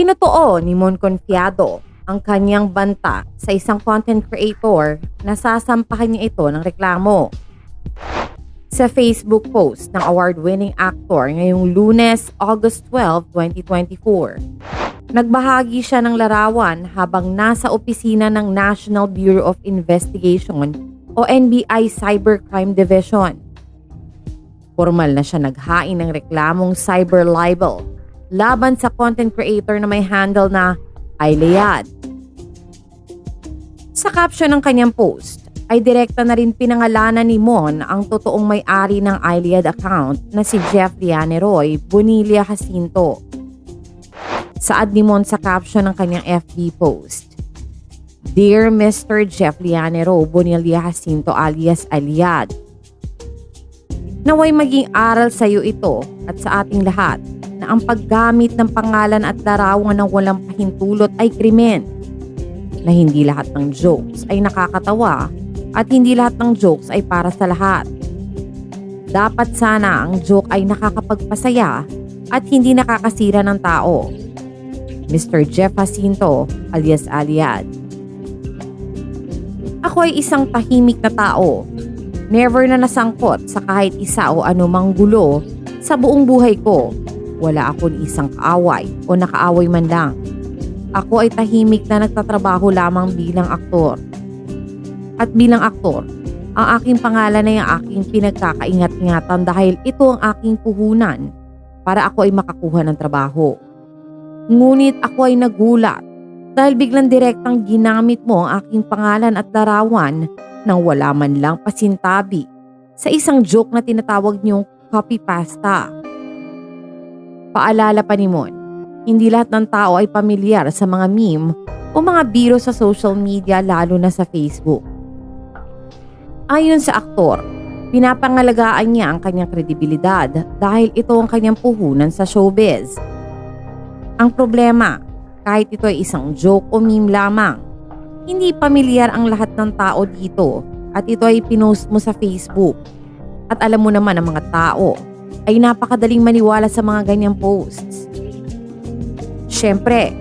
Itinotoo ni Mon Confiado ang kanyang banta sa isang content creator na sasampahan niya ito ng reklamo. Sa Facebook post ng award-winning actor ngayong Lunes, August 12, 2024, nagbahagi siya ng larawan habang nasa opisina ng National Bureau of Investigation o NBI Cybercrime Division. Formal na siya naghain ng reklamong cyber libel laban sa content creator na may handle na Iliad. Sa caption ng kanyang post ay direkta na rin pinangalanan ni Mon ang totoong may-ari ng Iliad account na si Jeff Lianeroy Bonilla Jacinto. Saad ni Mon sa caption ng kanyang FB post, "Dear Mr. Jeff Lianero Bonilla Jacinto alias Iliad, naway maging aral sa iyo ito at sa ating lahat na ang paggamit ng pangalan at larawan ng walang pahintulot ay krimen, na hindi lahat ng jokes ay nakakatawa at hindi lahat ng jokes ay para sa lahat. Dapat sana ang joke ay nakakapagpasaya at hindi nakakasira ng tao. Mr. Jeff Jacinto alias Iliad." Ako ay isang tahimik na tao. Never na nasangkot sa kahit isa o anumang gulo sa buong buhay ko. Wala akong isang kaaway o nakaaway man lang. Ako ay tahimik na nagtatrabaho lamang bilang aktor. At bilang aktor, ang aking pangalan ay ang aking pinagkakaingat-ingatan dahil ito ang aking puhunan para ako ay makakuha ng trabaho. Ngunit ako ay nagulat dahil biglang direktang ginamit mo ang aking pangalan at larawan nang wala man lang pasintabi sa isang joke na tinatawag niyong copypasta. Paalala pa ni Mon, hindi lahat ng tao ay pamilyar sa mga meme o mga biro sa social media lalo na sa Facebook. Ayon sa aktor, pinapangalagaan niya ang kanyang kredibilidad dahil ito ang kanyang puhunan sa showbiz. Ang problema, kahit ito ay isang joke o meme lamang, hindi pamilyar ang lahat ng tao dito at ito ay pinost mo sa Facebook. At alam mo naman ang mga tao ay napakadaling maniwala sa mga ganyang posts. Siyempre,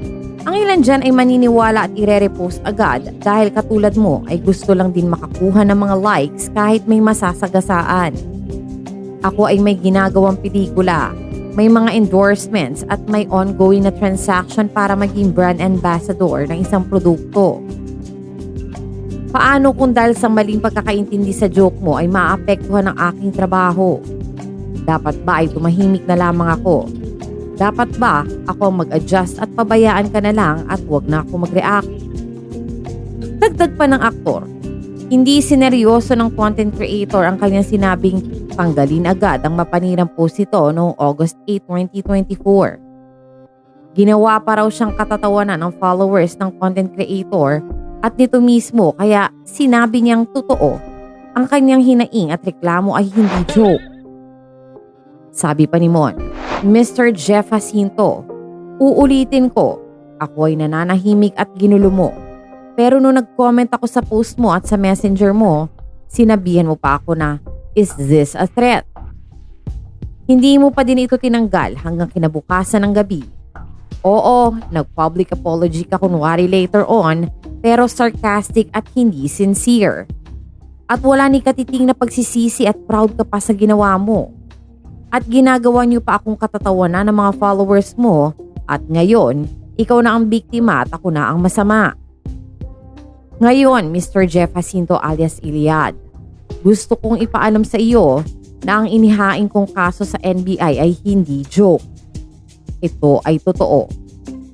ang ilan dyan ay maniniwala at ire-repost agad dahil katulad mo ay gusto lang din makakuha ng mga likes kahit may masasagasaan. Ako ay may ginagawang pelikula, may mga endorsements at may ongoing na transaction para maging brand ambassador ng isang produkto. Paano kung dahil sa maling pagkakaintindi sa joke mo ay maapektuhan ang aking trabaho? Dapat ba ay tumahimik na lamang ako? Dapat ba ako mag-adjust at pabayaan ka na lang at wag na ako mag-react? Dagdag pa ng aktor, hindi sineryoso ng content creator ang kanyang sinabing tanggalin agad ang mapanirang post ito noong August 8, 2024. Ginawa pa raw siyang katatawanan ng followers ng content creator at nito mismo kaya sinabi niyang totoo ang kanyang hinaing at reklamo ay hindi joke. Sabi pa ni Mon, "Mr. Jeff Jacinto, uulitin ko, ako ay nananahimik at ginulo mo. Pero nung nag-comment ako sa post mo at sa messenger mo, sinabihan mo pa ako na, is this a threat? Hindi mo pa din ito tinanggal hanggang kinabukasan ng gabi. Oo, nag-public apology ka kunwari later on, pero sarcastic at hindi sincere. At wala ni katiting na pagsisisi at proud ka pa sa ginawa mo. At ginagawa niyo pa akong katatawanan ng mga followers mo at ngayon, ikaw na ang biktima at ako na ang masama. Ngayon, Mr. Jeff Jacinto alias Iliad, gusto kong ipaalam sa iyo na ang inihain kong kaso sa NBI ay hindi joke. Ito ay totoo.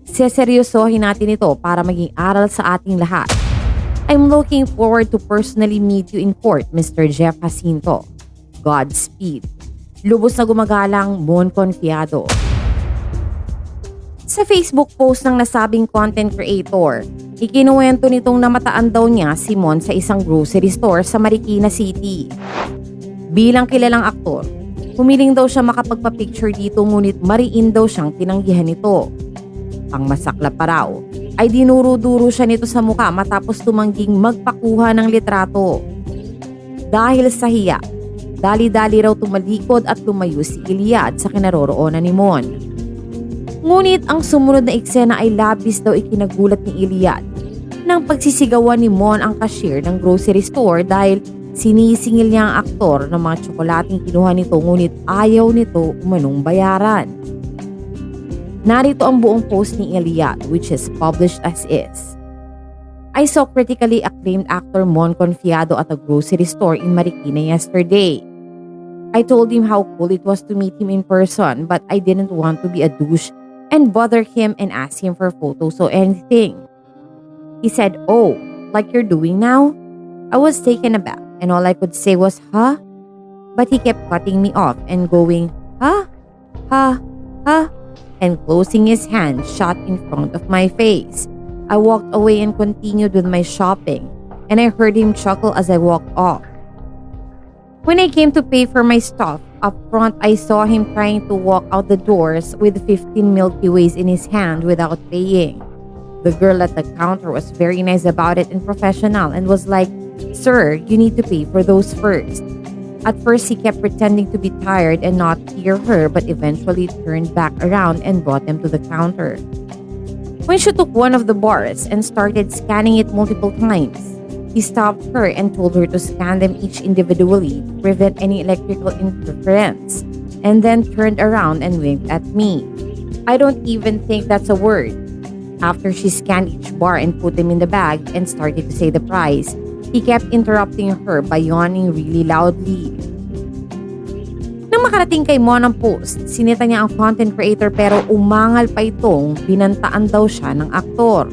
Seseryosohin natin ito para maging aral sa ating lahat. I'm looking forward to personally meet you in court, Mr. Jeff Jacinto. Godspeed. Lubos na gumagalang, Mon Confiado." Sa Facebook post ng nasabing content creator, ikinuwento nitong namataan daw niya si Mon sa isang grocery store sa Marikina City. Bilang kilalang aktor, humiling daw siya makapagpa-picture dito ngunit mariin daw siyang tinanggihan nito. Ang masakla pa raw ay dinuro-duro siya nito sa muka matapos tumangging magpakuha ng litrato. Dahil sa hiya, dali-dali raw tumalikod at lumayo si Iliad sa kinaroroonan ni Mon. Ngunit ang sumunod na eksena ay labis daw ikinagulat ni Iliad nang pagsisigawan ni Mon ang cashier ng grocery store dahil sinisingil niya ang aktor ng mga tsokolating kinuha nito ngunit ayaw nito umanong bayaran. Narito ang buong post ni Iliad, which is published as is. I saw critically acclaimed actor Mon Confiado at a grocery store in Marikina yesterday. I told him how cool it was to meet him in person, but I didn't want to be a douche and bother him and ask him for photos or anything. He said, "Oh, like you're doing now?" I was taken aback and all I could say was, "Huh?" But he kept cutting me off and going, "Huh? Huh? Huh?" and closing his hand shut in front of my face. I walked away and continued with my shopping, and I heard him chuckle as I walked off. When I came to pay for my stuff, up front I saw him trying to walk out the doors with 15 Milky Ways in his hand without paying. The girl at the counter was very nice about it and professional and was like, "Sir, you need to pay for those first." At first, he kept pretending to be tired and not hear her but eventually turned back around and brought them to the counter. When she took one of the bars and started scanning it multiple times, he stopped her and told her to scan them each individually to prevent any electrical interference, and then turned around and winked at me. I don't even think that's a word. After she scanned each bar and put them in the bag and started to say the price, he kept interrupting her by yawning really loudly. Nang makarating kay Mon ang post, sinita niya ang content creator pero umangal pa itong binantaan daw siya ng aktor.